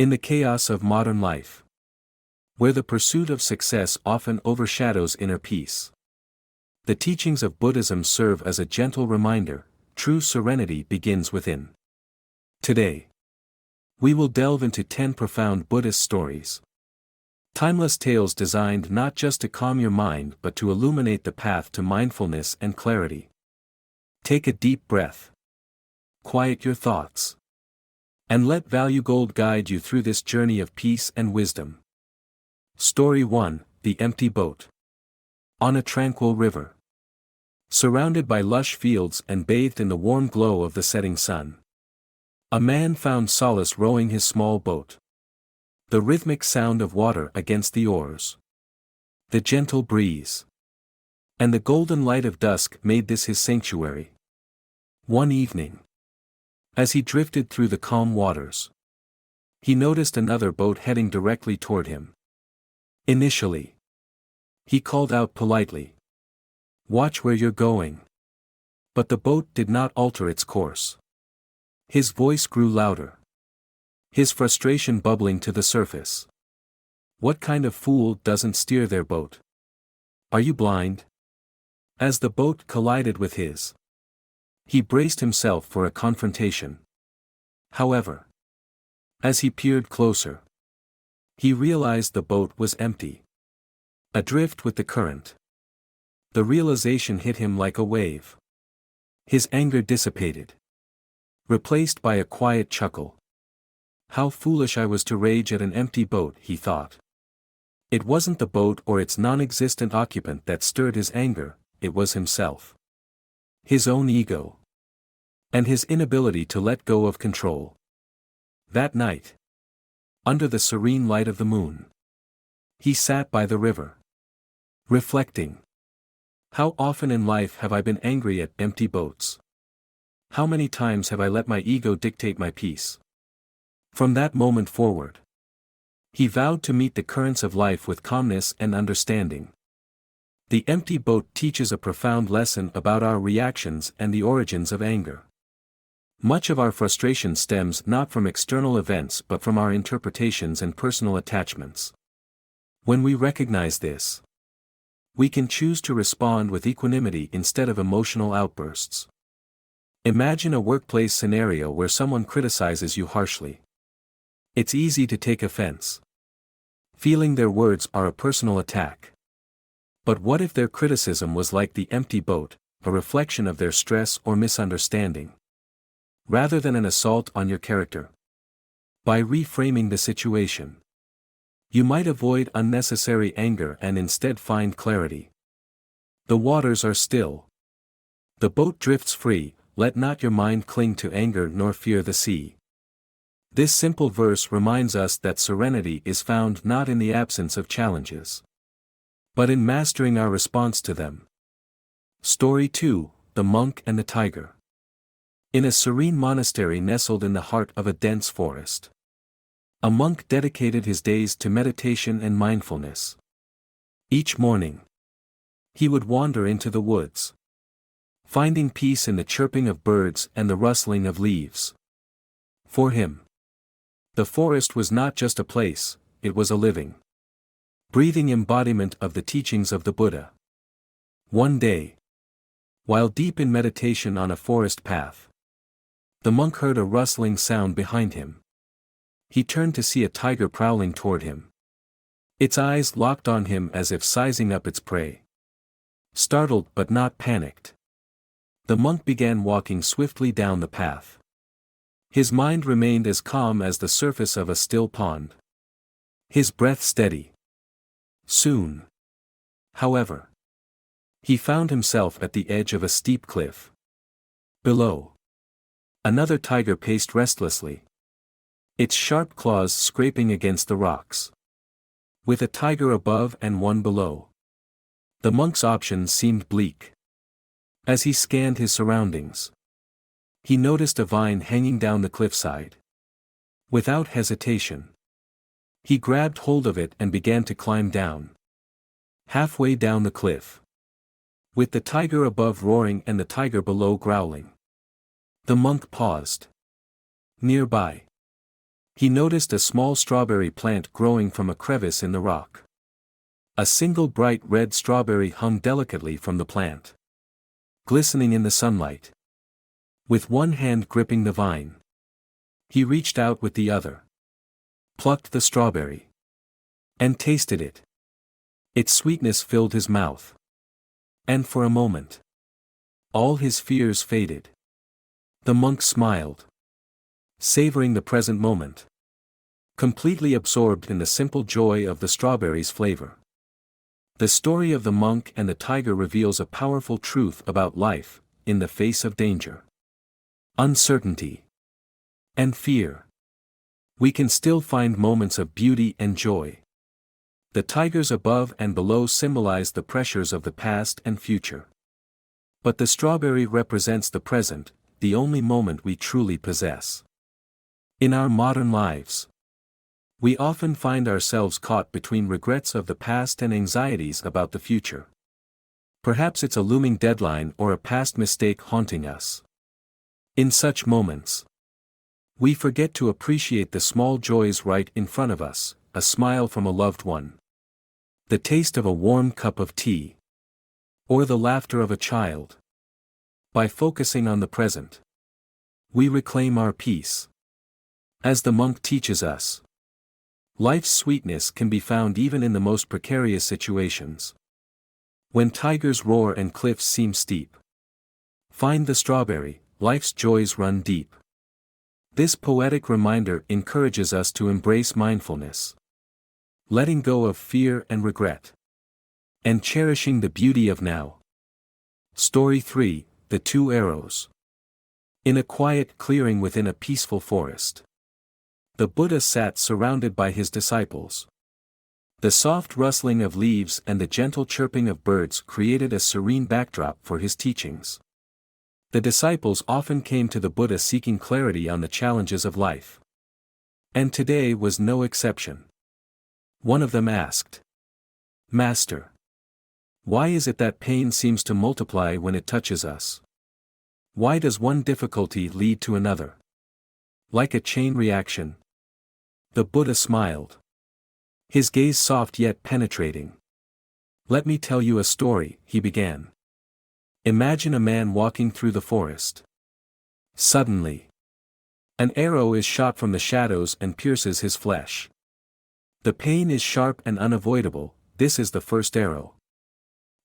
In the chaos of modern life, where the pursuit of success often overshadows inner peace, the teachings of Buddhism serve as a gentle reminder: true serenity begins within. Today, we will delve into 10 profound Buddhist stories. Timeless tales designed not just to calm your mind but to illuminate the path to mindfulness and clarity. Take a deep breath. Quiet your thoughts. And let Value Gold guide you through this journey of peace and wisdom. Story 1: The Empty Boat. On a tranquil river, surrounded by lush fields and bathed in the warm glow of the setting sun, a man found solace rowing his small boat. The rhythmic sound of water against the oars, the gentle breeze, and the golden light of dusk made this his sanctuary. One evening, as he drifted through the calm waters, he noticed another boat heading directly toward him. Initially, he called out politely, "Watch where you're going." But the boat did not alter its course. His voice grew louder, his frustration bubbling to the surface. "What kind of fool doesn't steer their boat? Are you blind?" As the boat collided with his, he braced himself for a confrontation. However, as he peered closer, he realized the boat was empty, adrift with the current. The realization hit him like a wave. His anger dissipated, replaced by a quiet chuckle. How foolish I was to rage at an empty boat, he thought. It wasn't the boat or its non-existent occupant that stirred his anger, it was himself. His own ego. And his inability to let go of control. That night, under the serene light of the moon, he sat by the river, reflecting. How often in life have I been angry at empty boats? How many times have I let my ego dictate my peace? From that moment forward, he vowed to meet the currents of life with calmness and understanding. The empty boat teaches a profound lesson about our reactions and the origins of anger. Much of our frustration stems not from external events but from our interpretations and personal attachments. When we recognize this, we can choose to respond with equanimity instead of emotional outbursts. Imagine a workplace scenario where someone criticizes you harshly. It's easy to take offense, feeling their words are a personal attack. But what if their criticism was like the empty boat, a reflection of their stress or misunderstanding, rather than an assault on your character? By reframing the situation, you might avoid unnecessary anger and instead find clarity. The waters are still. The boat drifts free, let not your mind cling to anger nor fear the sea. This simple verse reminds us that serenity is found not in the absence of challenges, but in mastering our response to them. Story 2: The Monk and the Tiger. In a serene monastery nestled in the heart of a dense forest, a monk dedicated his days to meditation and mindfulness. Each morning, he would wander into the woods, finding peace in the chirping of birds and the rustling of leaves. For him, the forest was not just a place, it was a living, breathing embodiment of the teachings of the Buddha. One day, while deep in meditation on a forest path, the monk heard a rustling sound behind him. He turned to see a tiger prowling toward him. Its eyes locked on him as if sizing up its prey. Startled but not panicked, the monk began walking swiftly down the path. His mind remained as calm as the surface of a still pond, his breath steady. Soon, however, he found himself at the edge of a steep cliff. Below, another tiger paced restlessly, its sharp claws scraping against the rocks. With a tiger above and one below, the monk's options seemed bleak. As he scanned his surroundings, he noticed a vine hanging down the cliffside. Without hesitation, he grabbed hold of it and began to climb down. Halfway down the cliff, with the tiger above roaring and the tiger below growling, the monk paused. Nearby, He noticed a small strawberry plant growing from a crevice in the rock. A single bright red strawberry hung delicately from the plant, glistening in the sunlight. With one hand gripping the vine, he reached out with the other, plucked the strawberry, and tasted it. Its sweetness filled his mouth. And for a moment, all his fears faded. The monk smiled, savoring the present moment, completely absorbed in the simple joy of the strawberry's flavor. The story of the monk and the tiger reveals a powerful truth about life, in the face of danger, uncertainty, and fear. We can still find moments of beauty and joy. The tigers above and below symbolize the pressures of the past and future. But the strawberry represents the present, the only moment we truly possess. In our modern lives, we often find ourselves caught between regrets of the past and anxieties about the future. Perhaps it's a looming deadline or a past mistake haunting us. In such moments, we forget to appreciate the small joys right in front of us, a smile from a loved one, the taste of a warm cup of tea, or the laughter of a child. By focusing on the present, we reclaim our peace. As the monk teaches us, life's sweetness can be found even in the most precarious situations. When tigers roar and cliffs seem steep, find the strawberry, life's joys run deep. This poetic reminder encourages us to embrace mindfulness, letting go of fear and regret, and cherishing the beauty of now. Story 3: The Two Arrows. In a quiet clearing within a peaceful forest, the Buddha sat surrounded by his disciples. The soft rustling of leaves and the gentle chirping of birds created a serene backdrop for his teachings. The disciples often came to the Buddha seeking clarity on the challenges of life. And today was no exception. One of them asked, "Master, why is it that pain seems to multiply when it touches us? Why does one difficulty lead to another? Like a chain reaction?" The Buddha smiled, his gaze soft yet penetrating. "Let me tell you a story," he began. "Imagine a man walking through the forest. Suddenly, an arrow is shot from the shadows and pierces his flesh. The pain is sharp and unavoidable. This is the first arrow.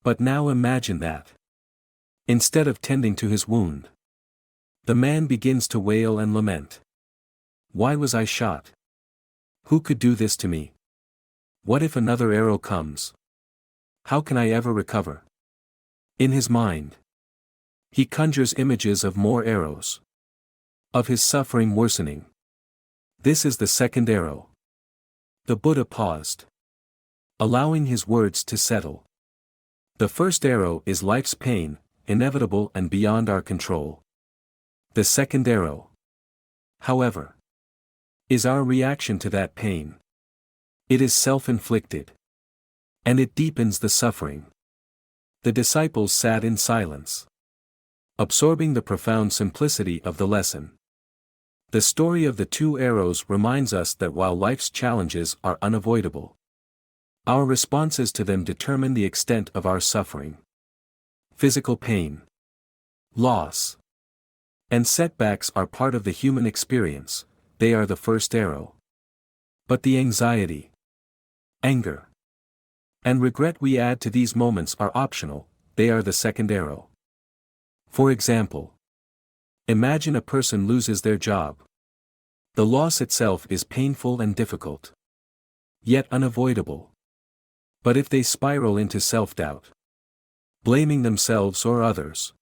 But now imagine that, instead of tending to his wound, the man begins to wail and lament. Why was I shot? Who could do this to me? What if another arrow comes? How can I ever recover?" In his mind, he conjures images of more arrows, of his suffering worsening. This is the second arrow. The Buddha paused, allowing his words to settle. The first arrow is life's pain, inevitable and beyond our control. The second arrow, however, is our reaction to that pain. It is self-inflicted, and it deepens the suffering. The disciples sat in silence, absorbing the profound simplicity of the lesson. The story of the two arrows reminds us that while life's challenges are unavoidable, our responses to them determine the extent of our suffering. Physical pain, loss, and setbacks are part of the human experience. They are the first arrow. But the anxiety, anger, and regret we add to these moments are optional. They are the second arrow. For example, imagine a person loses their job. The loss itself is painful and difficult, yet unavoidable. But if they spiral into self-doubt, blaming themselves or others,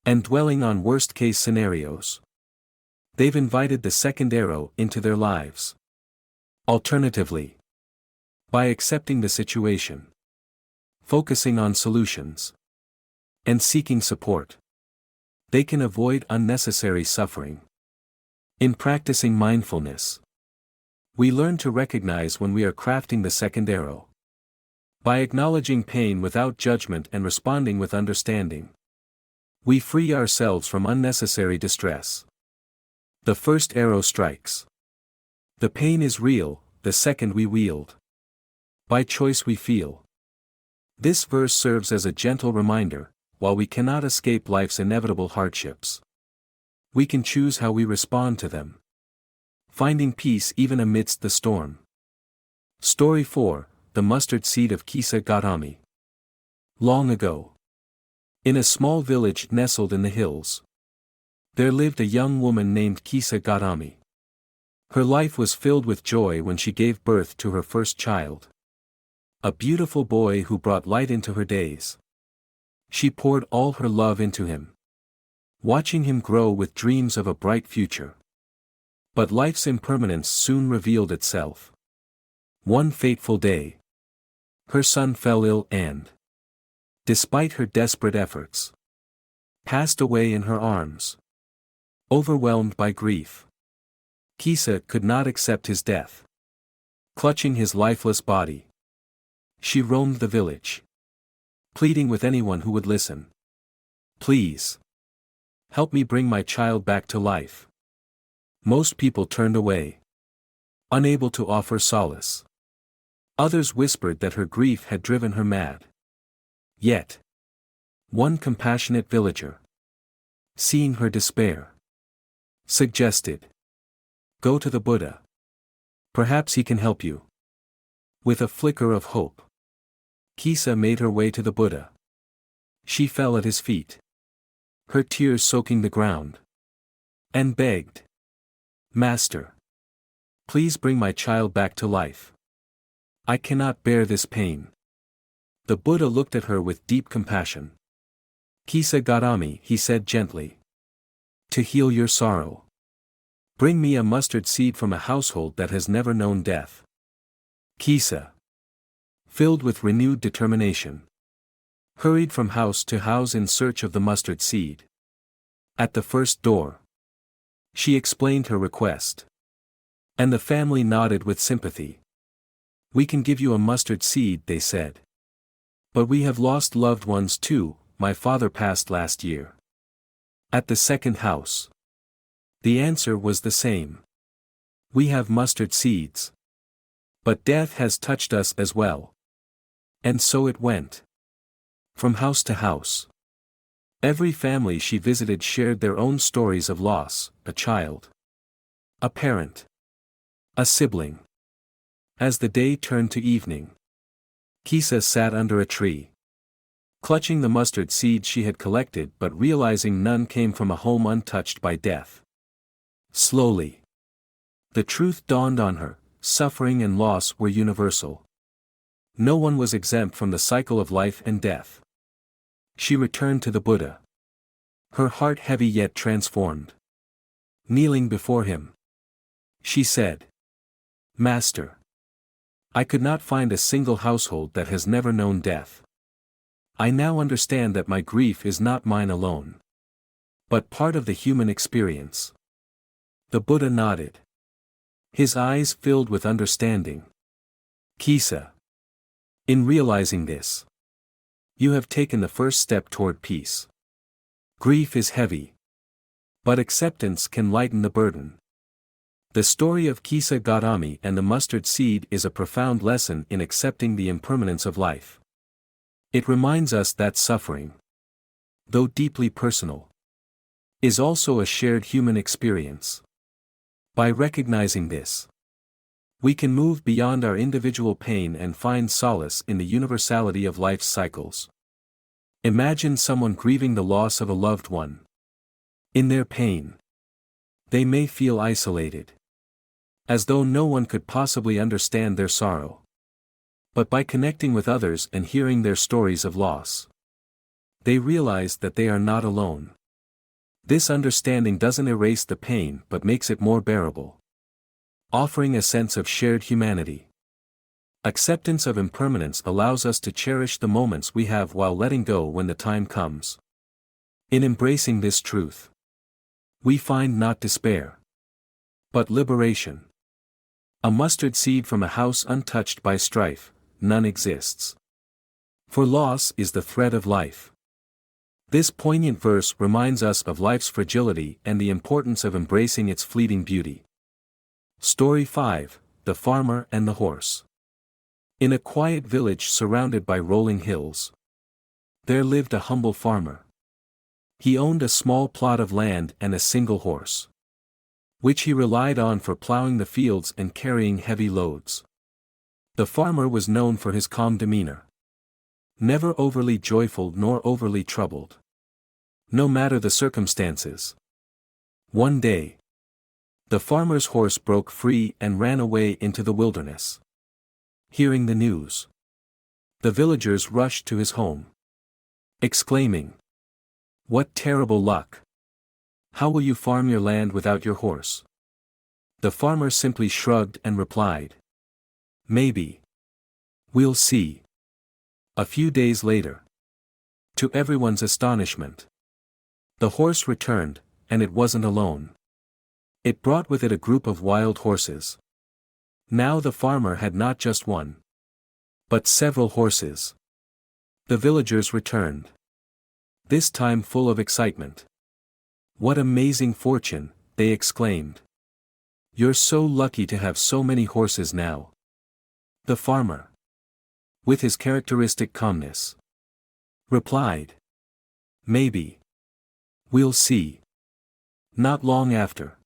and dwelling on worst-case scenarios, they've invited the second arrow into their lives. Alternatively, by accepting the situation, focusing on solutions, and seeking support, they can avoid unnecessary suffering. In practicing mindfulness, we learn to recognize when we are crafting the second arrow. By acknowledging pain without judgment and responding with understanding, we free ourselves from unnecessary distress. The first arrow strikes. The pain is real, the second we wield. By choice we feel. This verse serves as a gentle reminder, while we cannot escape life's inevitable hardships, we can choose how we respond to them, finding peace even amidst the storm. Story 4, The Mustard Seed of Kisa Gotami. Long ago, in a small village nestled in the hills, there lived a young woman named Kisa Gotami. Her life was filled with joy when she gave birth to her first child, a beautiful boy who brought light into her days. She poured all her love into him, watching him grow with dreams of a bright future. But life's impermanence soon revealed itself. One fateful day, her son fell ill and, despite her desperate efforts, passed away in her arms. Overwhelmed by grief, Kisa could not accept his death. Clutching his lifeless body, she roamed the village, pleading with anyone who would listen. Please, help me bring my child back to life. Most people turned away, unable to offer solace. Others whispered that her grief had driven her mad. Yet, one compassionate villager, seeing her despair, suggested, "Go to the Buddha. Perhaps he can help you." With a flicker of hope, Kisa made her way to the Buddha. She fell at his feet, her tears soaking the ground, and begged, "Master, please bring my child back to life. I cannot bear this pain." The Buddha looked at her with deep compassion. "Kisa Gotami," he said gently, "to heal your sorrow, bring me a mustard seed from a household that has never known death." Kisa, filled with renewed determination, hurried from house to house in search of the mustard seed. At the first door, she explained her request, and the family nodded with sympathy. "We can give you a mustard seed," they said. "But we have lost loved ones too. My father passed last year." At the second house, the answer was the same. "We have mustard seeds. But death has touched us as well." And so it went, from house to house. Every family she visited shared their own stories of loss: a child, a parent, a sibling. As the day turned to evening, Kisa sat under a tree, clutching the mustard seeds she had collected but realizing none came from a home untouched by death. Slowly, the truth dawned on her: suffering and loss were universal. No one was exempt from the cycle of life and death. She returned to the Buddha, her heart heavy yet transformed. Kneeling before him, she said, "Master, I could not find a single household that has never known death. I now understand that my grief is not mine alone, but part of the human experience." The Buddha nodded, his eyes filled with understanding. "Kisa, in realizing this, you have taken the first step toward peace. Grief is heavy, but acceptance can lighten the burden." The story of Kisa Gotami and the mustard seed is a profound lesson in accepting the impermanence of life. It reminds us that suffering, though deeply personal, is also a shared human experience. By recognizing this, we can move beyond our individual pain and find solace in the universality of life's cycles. Imagine someone grieving the loss of a loved one. In their pain, they may feel isolated, as though no one could possibly understand their sorrow. But by connecting with others and hearing their stories of loss, they realize that they are not alone. This understanding doesn't erase the pain but makes it more bearable, offering a sense of shared humanity. Acceptance of impermanence allows us to cherish the moments we have while letting go when the time comes. In embracing this truth, we find not despair, but liberation. A mustard seed from a house untouched by strife, none exists. For loss is the thread of life. This poignant verse reminds us of life's fragility and the importance of embracing its fleeting beauty. Story 5, The Farmer and the Horse. In a quiet village surrounded by rolling hills, there lived a humble farmer. He owned a small plot of land and a single horse, which he relied on for plowing the fields and carrying heavy loads. The farmer was known for his calm demeanor, never overly joyful nor overly troubled, no matter the circumstances. One day, the farmer's horse broke free and ran away into the wilderness. Hearing the news, the villagers rushed to his home, exclaiming, "What terrible luck! How will you farm your land without your horse?" The farmer simply shrugged and replied, "Maybe. We'll see." A few days later, to everyone's astonishment, the horse returned, and it wasn't alone. It brought with it a group of wild horses. Now the farmer had not just one, but several horses. The villagers returned, this time full of excitement. "What amazing fortune," they exclaimed. "You're so lucky to have so many horses now." The farmer, with his characteristic calmness, replied, "Maybe. We'll see." Not long after,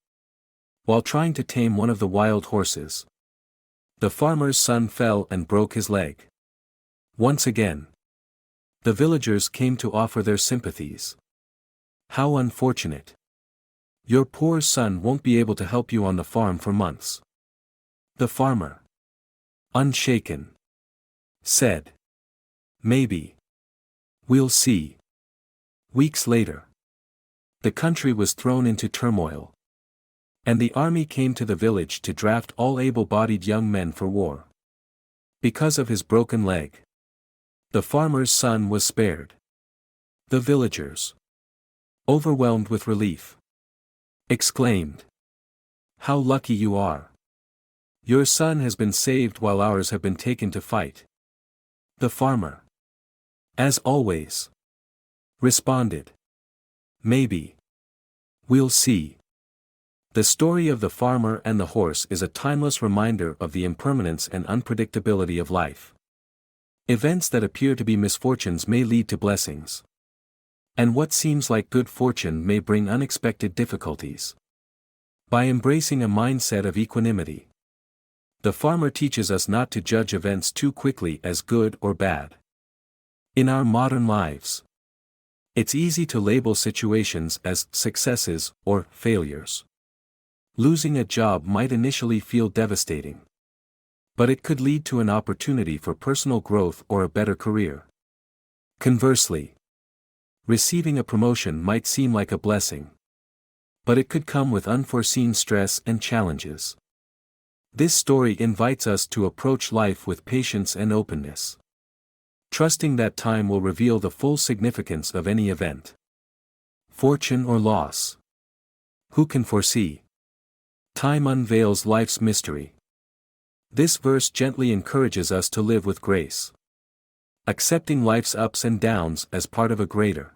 while trying to tame one of the wild horses, the farmer's son fell and broke his leg. Once again, the villagers came to offer their sympathies. "How unfortunate. Your poor son won't be able to help you on the farm for months." The farmer, unshaken, said, "Maybe. We'll see." Weeks later, the country was thrown into turmoil, and the army came to the village to draft all able-bodied young men for war. Because of his broken leg, the farmer's son was spared. The villagers, overwhelmed with relief, exclaimed, "How lucky you are! Your son has been saved while ours have been taken to fight." The farmer, as always, responded, "Maybe. We'll see." The story of the farmer and the horse is a timeless reminder of the impermanence and unpredictability of life. Events that appear to be misfortunes may lead to blessings, and what seems like good fortune may bring unexpected difficulties. By embracing a mindset of equanimity, the farmer teaches us not to judge events too quickly as good or bad. In our modern lives, it's easy to label situations as successes or failures. Losing a job might initially feel devastating, but it could lead to an opportunity for personal growth or a better career. Conversely, receiving a promotion might seem like a blessing, but it could come with unforeseen stress and challenges. This story invites us to approach life with patience and openness, trusting that time will reveal the full significance of any event. Fortune or loss, who can foresee? Time unveils life's mystery. This verse gently encourages us to live with grace, accepting life's ups and downs as part of a greater,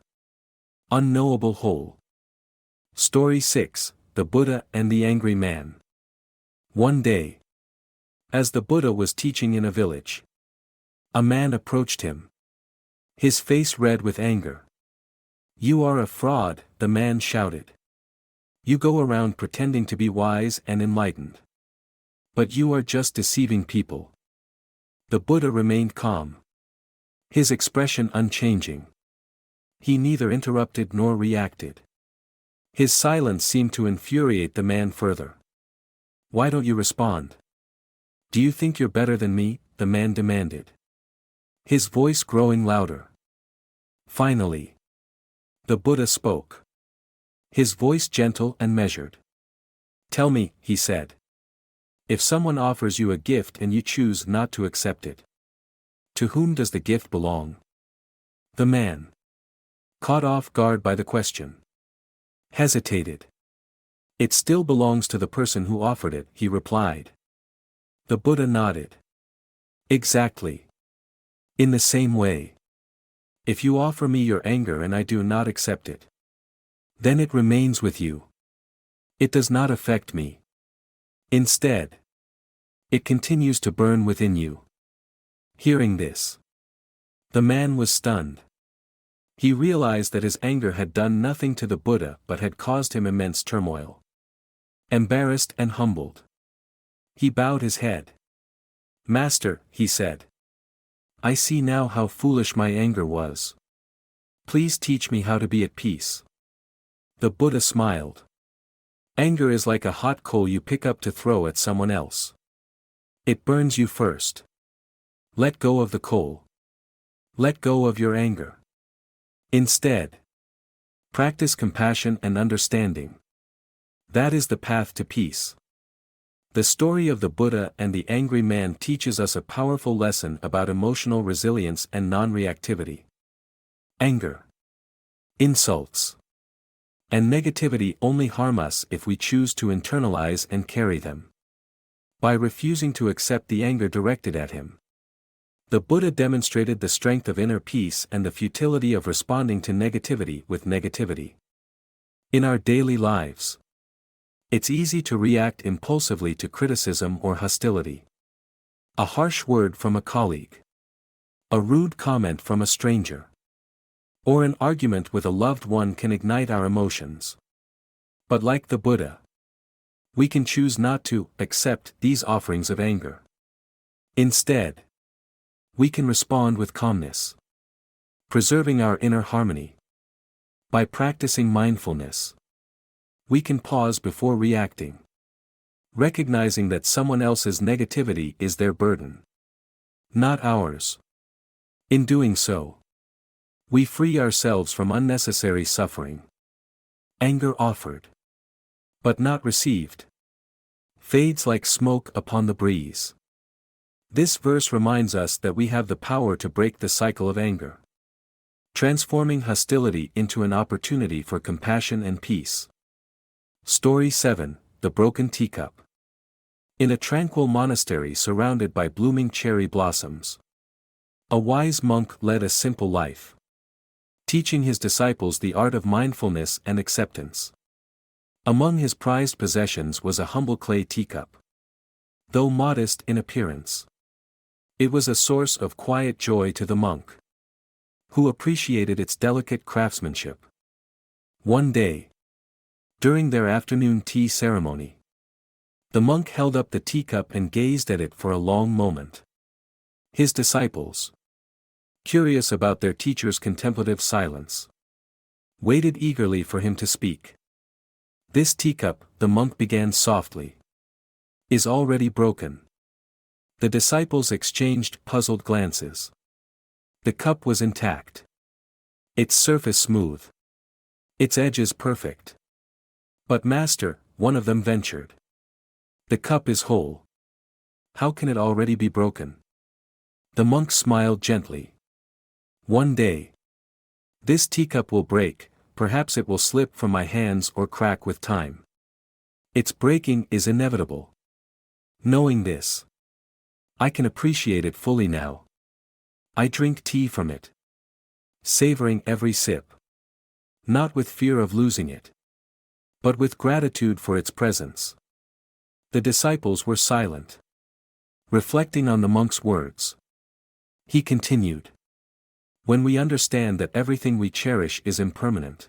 unknowable whole. Story 6, The Buddha and the Angry Man. One day, as the Buddha was teaching in a village, a man approached him, his face red with anger. "You are a fraud," the man shouted. "You go around pretending to be wise and enlightened, but you are just deceiving people." The Buddha remained calm, his expression unchanging. He neither interrupted nor reacted. His silence seemed to infuriate the man further. "Why don't you respond? Do you think you're better than me?" the man demanded, his voice growing louder. Finally, the Buddha spoke, his voice gentle and measured. "Tell me," he said, "if someone offers you a gift and you choose not to accept it, to whom does the gift belong?" The man, caught off guard by the question, hesitated. "It still belongs to the person who offered it," he replied. The Buddha nodded. "Exactly. In the same way, if you offer me your anger and I do not accept it, then it remains with you. It does not affect me. Instead, it continues to burn within you. Hearing this, the man was stunned. He realized that his anger had done nothing to the Buddha but had caused him immense turmoil. Embarrassed and humbled, he bowed his head. "Master," he said, "I see now how foolish my anger was. Please teach me how to be at peace." The Buddha smiled. "Anger is like a hot coal you pick up to throw at someone else. It burns you first. Let go of the coal. Let go of your anger. Instead, practice compassion and understanding. That is the path to peace." The story of the Buddha and the angry man teaches us a powerful lesson about emotional resilience and non-reactivity. Anger, insults, and negativity only harm us if we choose to internalize and carry them. By refusing to accept the anger directed at him, the Buddha demonstrated the strength of inner peace and the futility of responding to negativity with negativity. In our daily lives, it's easy to react impulsively to criticism or hostility. A harsh word from a colleague, a rude comment from a stranger, or an argument with a loved one can ignite our emotions. But like the Buddha, we can choose not to accept these offerings of anger. Instead, we can respond with calmness, preserving our inner harmony. By practicing mindfulness, we can pause before reacting, recognizing that someone else's negativity is their burden, not ours. In doing so, we free ourselves from unnecessary suffering. Anger offered, but not received, fades like smoke upon the breeze. This verse reminds us that we have the power to break the cycle of anger, transforming hostility into an opportunity for compassion and peace. Story 7: The Broken Teacup. In a tranquil monastery surrounded by blooming cherry blossoms, a wise monk led a simple life, teaching his disciples the art of mindfulness and acceptance. Among his prized possessions was a humble clay teacup. Though modest in appearance, it was a source of quiet joy to the monk, who appreciated its delicate craftsmanship. One day, during their afternoon tea ceremony, the monk held up the teacup and gazed at it for a long moment. His disciples, curious about their teacher's contemplative silence, waited eagerly for him to speak. "This teacup," the monk began softly, "is already broken." The disciples exchanged puzzled glances. The cup was intact, its surface smooth, its edges perfect. "But Master," one of them ventured, "the cup is whole. How can it already be broken?" The monk smiled gently. "One day, this teacup will break, perhaps it will slip from my hands or crack with time. Its breaking is inevitable. Knowing this, I can appreciate it fully now. I drink tea from it, savoring every sip, not with fear of losing it, but with gratitude for its presence." The disciples were silent, reflecting on the monk's words. He continued, "When we understand that everything we cherish is impermanent,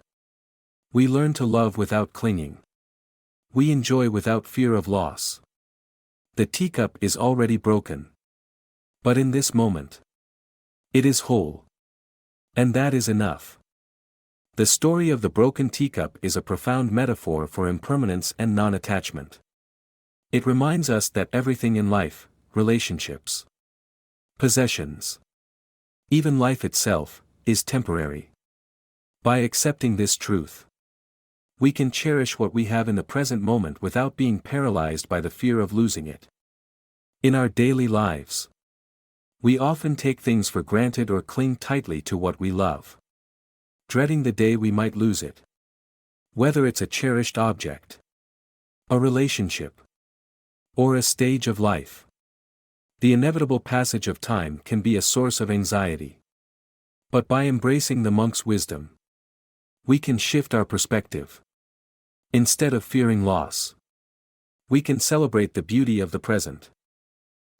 we learn to love without clinging. We enjoy without fear of loss. The teacup is already broken, but in this moment, it is whole. And that is enough." The story of the broken teacup is a profound metaphor for impermanence and non-attachment. It reminds us that everything in life, relationships, possessions, even life itself, is temporary. By accepting this truth, we can cherish what we have in the present moment without being paralyzed by the fear of losing it. In our daily lives, we often take things for granted or cling tightly to what we love, dreading the day we might lose it. Whether it's a cherished object, a relationship, or a stage of life, the inevitable passage of time can be a source of anxiety. But by embracing the monk's wisdom, we can shift our perspective. Instead of fearing loss, We can celebrate the beauty of the present.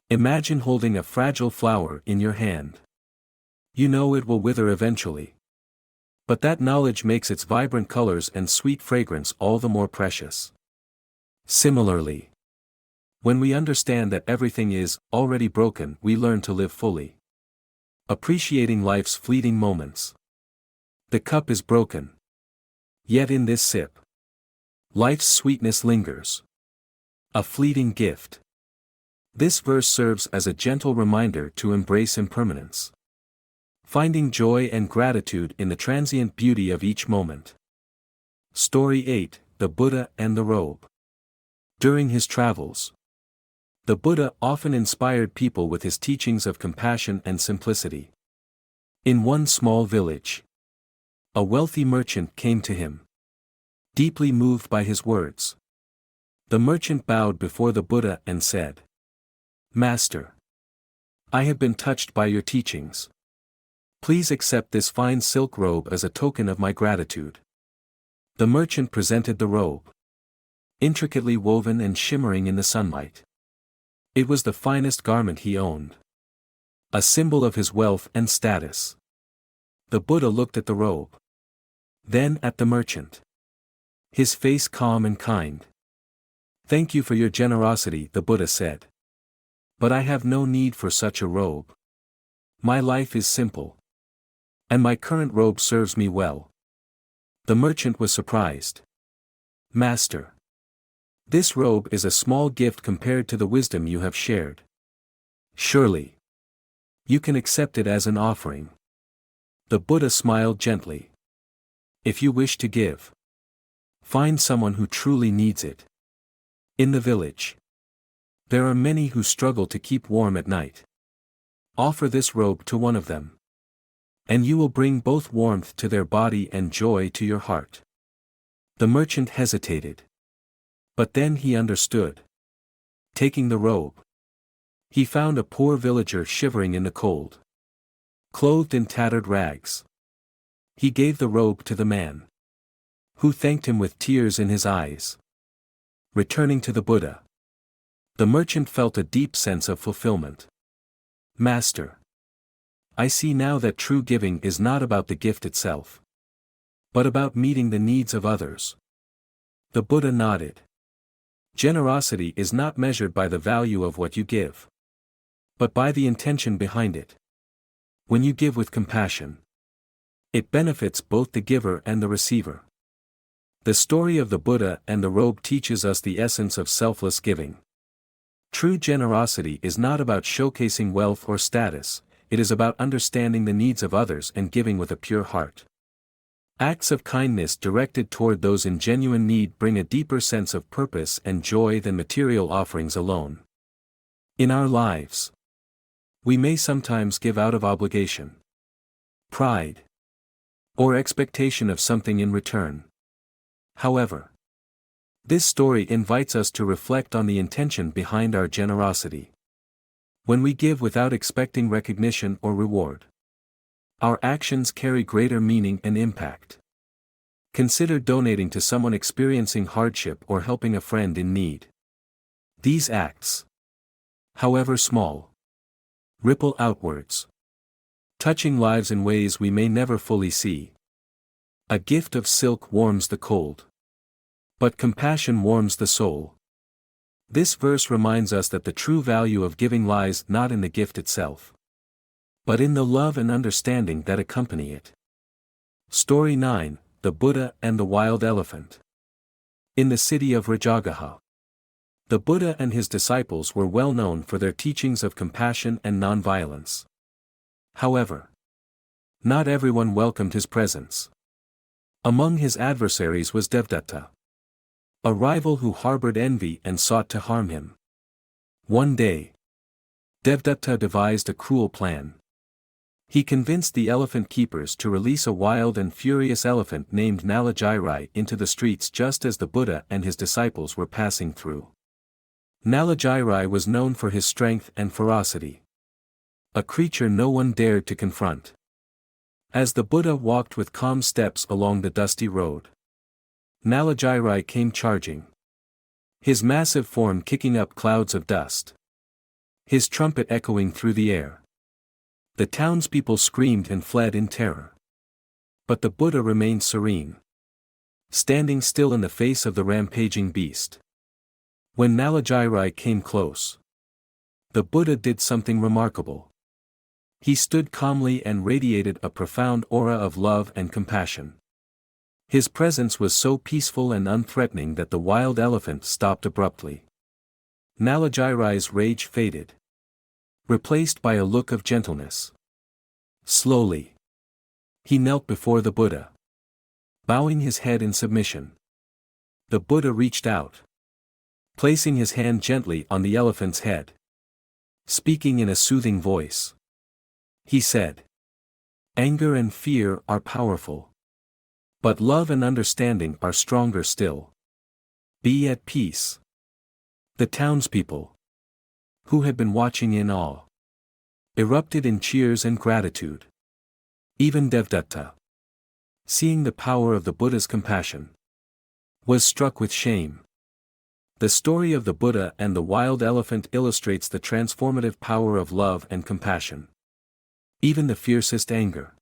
Imagine holding a fragile flower in your hand. You know it will wither eventually. But that knowledge makes its vibrant colors and sweet fragrance all the more precious. Similarly, when we understand that everything is already broken, we learn to live fully, appreciating life's fleeting moments. The cup is broken. Yet in this sip, life's sweetness lingers. A fleeting gift. This verse serves as a gentle reminder to embrace impermanence, finding joy and gratitude in the transient beauty of each moment. Story 8: The Buddha and the Robe. During his travels, the Buddha often inspired people with his teachings of compassion and simplicity. In one small village, a wealthy merchant came to him, deeply moved by his words. The merchant bowed before the Buddha and said, "Master, I have been touched by your teachings. Please accept this fine silk robe as a token of my gratitude." The merchant presented the robe, intricately woven and shimmering in the sunlight. It was the finest garment he owned, a symbol of his wealth and status. The Buddha looked at the robe, then at the merchant, his face calm and kind. "Thank you for your generosity," the Buddha said. "But I have no need for such a robe. My life is simple, and my current robe serves me well." The merchant was surprised. "Master, this robe is a small gift compared to the wisdom you have shared. Surely, you can accept it as an offering." The Buddha smiled gently. "If you wish to give, find someone who truly needs it. In the village, there are many who struggle to keep warm at night. Offer this robe to one of them, and you will bring both warmth to their body and joy to your heart." The merchant hesitated, but then he understood. Taking the robe, he found a poor villager shivering in the cold, clothed in tattered rags. He gave the robe to the man, who thanked him with tears in his eyes. Returning to the Buddha, the merchant felt a deep sense of fulfillment. "Master, I see now that true giving is not about the gift itself, but about meeting the needs of others." The Buddha nodded. Generosity is not measured by the value of what you give, but by the intention behind it. When you give with compassion, it benefits both the giver and the receiver. The story of the Buddha and the robe teaches us the essence of selfless giving. True generosity is not about showcasing wealth or status, it is about understanding the needs of others and giving with a pure heart. Acts of kindness directed toward those in genuine need bring a deeper sense of purpose and joy than material offerings alone. In our lives, we may sometimes give out of obligation, pride, or expectation of something in return. However, this story invites us to reflect on the intention behind our generosity. When we give without expecting recognition or reward, our actions carry greater meaning and impact. Consider donating to someone experiencing hardship or helping a friend in need. These acts, however small, ripple outwards, touching lives in ways we may never fully see. A gift of silk warms the cold, but compassion warms the soul. This verse reminds us that the true value of giving lies not in the gift itself, but in the love and understanding that accompany it. Story 9: The Buddha and the Wild Elephant. In the city of Rajagaha, the Buddha and his disciples were well known for their teachings of compassion and nonviolence. However, not everyone welcomed his presence. Among his adversaries was Devdatta, a rival who harbored envy and sought to harm him. One day, Devdatta devised a cruel plan. He convinced the elephant keepers to release a wild and furious elephant named Nalajirai into the streets just as the Buddha and his disciples were passing through. Nalajirai was known for his strength and ferocity, a creature no one dared to confront. As the Buddha walked with calm steps along the dusty road, Nalajirai came charging. his massive form kicking up clouds of dust. His trumpet echoing through the air. The townspeople screamed and fled in terror. But the Buddha remained serene, standing still in the face of the rampaging beast. When Nalajairai came close, the Buddha did something remarkable. He stood calmly and radiated a profound aura of love and compassion. His presence was so peaceful and unthreatening that the wild elephant stopped abruptly. Nalajairai's rage faded, replaced by a look of gentleness. Slowly, he knelt before the Buddha, bowing his head in submission. The Buddha reached out, placing his hand gently on the elephant's head. Speaking in a soothing voice, he said, "Anger and fear are powerful, but love and understanding are stronger still. Be at peace." The townspeople, who had been watching in awe, erupted in cheers and gratitude. Even Devdatta, seeing the power of the Buddha's compassion, was struck with shame. The story of the Buddha and the wild elephant illustrates the transformative power of love and compassion. Even the fiercest anger,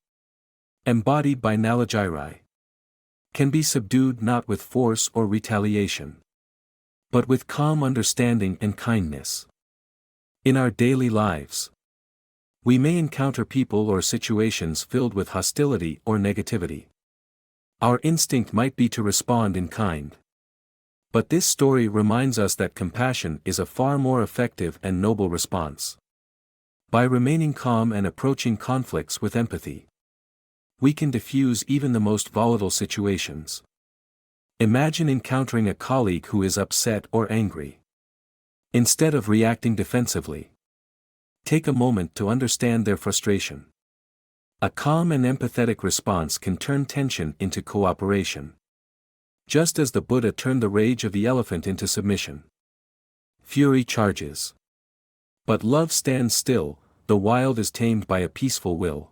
embodied by Nalajairai, can be subdued not with force or retaliation, but with calm understanding and kindness. In our daily lives, we may encounter people or situations filled with hostility or negativity. Our instinct might be to respond in kind. But this story reminds us that compassion is a far more effective and noble response. By remaining calm and approaching conflicts with empathy, we can diffuse even the most volatile situations. Imagine encountering a colleague who is upset or angry. Instead of reacting defensively, take a moment to understand their frustration. A calm and empathetic response can turn tension into cooperation. Just as the Buddha turned the rage of the elephant into submission. Fury charges, but love stands still. The wild is tamed by a peaceful will.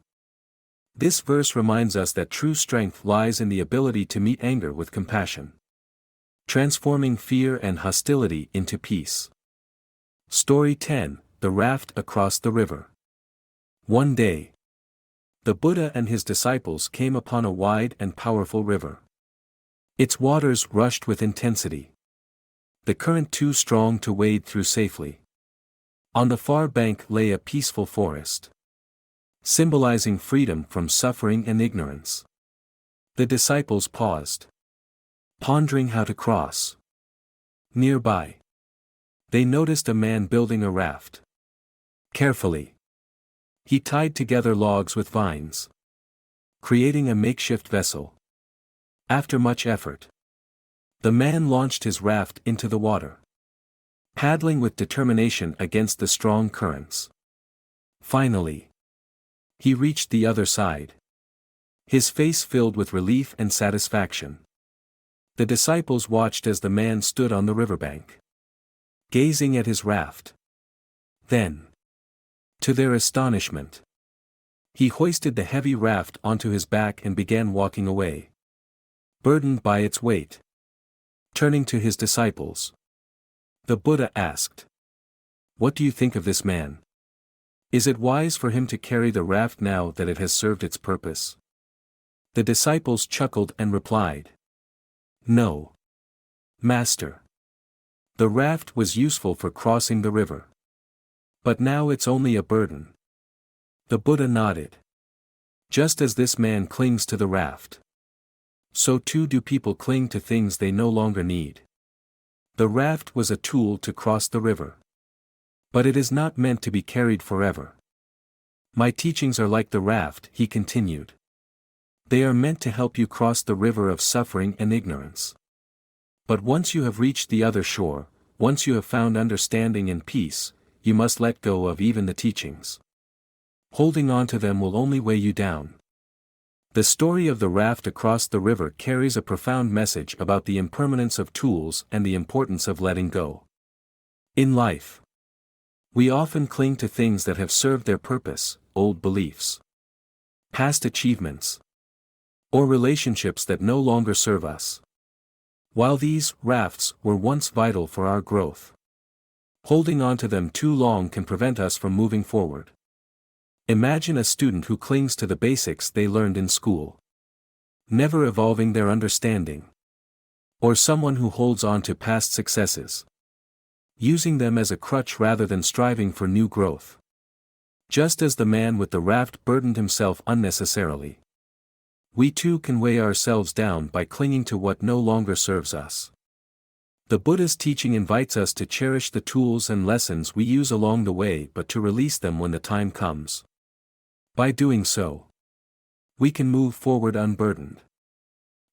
This verse reminds us that true strength lies in the ability to meet anger with compassion, transforming fear and hostility into peace. Story 10: The Raft Across the River. One day, the Buddha and his disciples came upon a wide and powerful river. Its waters rushed with intensity, the current too strong to wade through safely. On the far bank lay a peaceful forest, symbolizing freedom from suffering and ignorance. The disciples paused, pondering how to cross. Nearby, they noticed a man building a raft. Carefully, he tied together logs with vines, creating a makeshift vessel. After much effort, the man launched his raft into the water, paddling with determination against the strong currents. Finally, he reached the other side, his face filled with relief and satisfaction. The disciples watched as the man stood on the riverbank, gazing at his raft. Then, to their astonishment, he hoisted the heavy raft onto his back and began walking away, burdened by its weight. Turning to his disciples, the Buddha asked, "What do you think of this man? Is it wise for him to carry the raft now that it has served its purpose?" The disciples chuckled and replied, "No, Master. The raft was useful for crossing the river. But now it's only a burden." The Buddha nodded. Just as this man clings to the raft, so too do people cling to things they no longer need. The raft was a tool to cross the river, but it is not meant to be carried forever. My teachings are like the raft, he continued. They are meant to help you cross the river of suffering and ignorance. But once you have reached the other shore, once you have found understanding and peace, you must let go of even the teachings. Holding on to them will only weigh you down. The story of the raft across the river carries a profound message about the impermanence of tools and the importance of letting go. In life, we often cling to things that have served their purpose, old beliefs, past achievements, or relationships that no longer serve us. While these rafts were once vital for our growth, holding on to them too long can prevent us from moving forward. Imagine a student who clings to the basics they learned in school, never evolving their understanding. Or someone who holds on to past successes, using them as a crutch rather than striving for new growth. Just as the man with the raft burdened himself unnecessarily, we too can weigh ourselves down by clinging to what no longer serves us. The Buddhist teaching invites us to cherish the tools and lessons we use along the way, but to release them when the time comes. By doing so, we can move forward unburdened,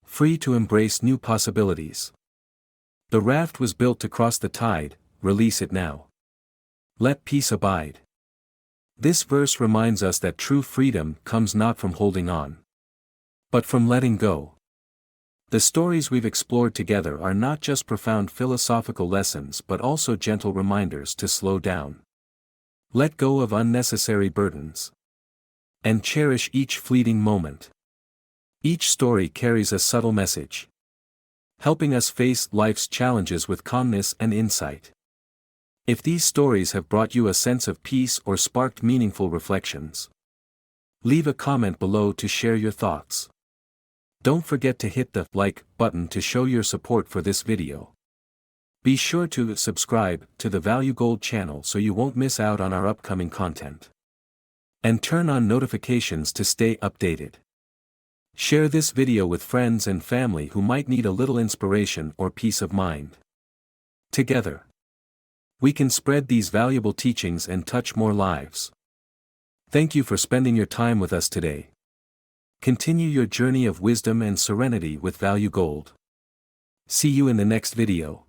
free to embrace new possibilities. The raft was built to cross the tide, release it now. Let peace abide. This verse reminds us that true freedom comes not from holding on, but from letting go. The stories we've explored together are not just profound philosophical lessons but also gentle reminders to slow down, let go of unnecessary burdens, and cherish each fleeting moment. Each story carries a subtle message, helping us face life's challenges with calmness and insight. If these stories have brought you a sense of peace or sparked meaningful reflections, leave a comment below to share your thoughts. Don't forget to hit the like button to show your support for this video. Be sure to subscribe to the Value Gold channel so you won't miss out on our upcoming content. And turn on notifications to stay updated. Share this video with friends and family who might need a little inspiration or peace of mind. Together, we can spread these valuable teachings and touch more lives. Thank you for spending your time with us today. Continue your journey of wisdom and serenity with Value Gold. See you in the next video.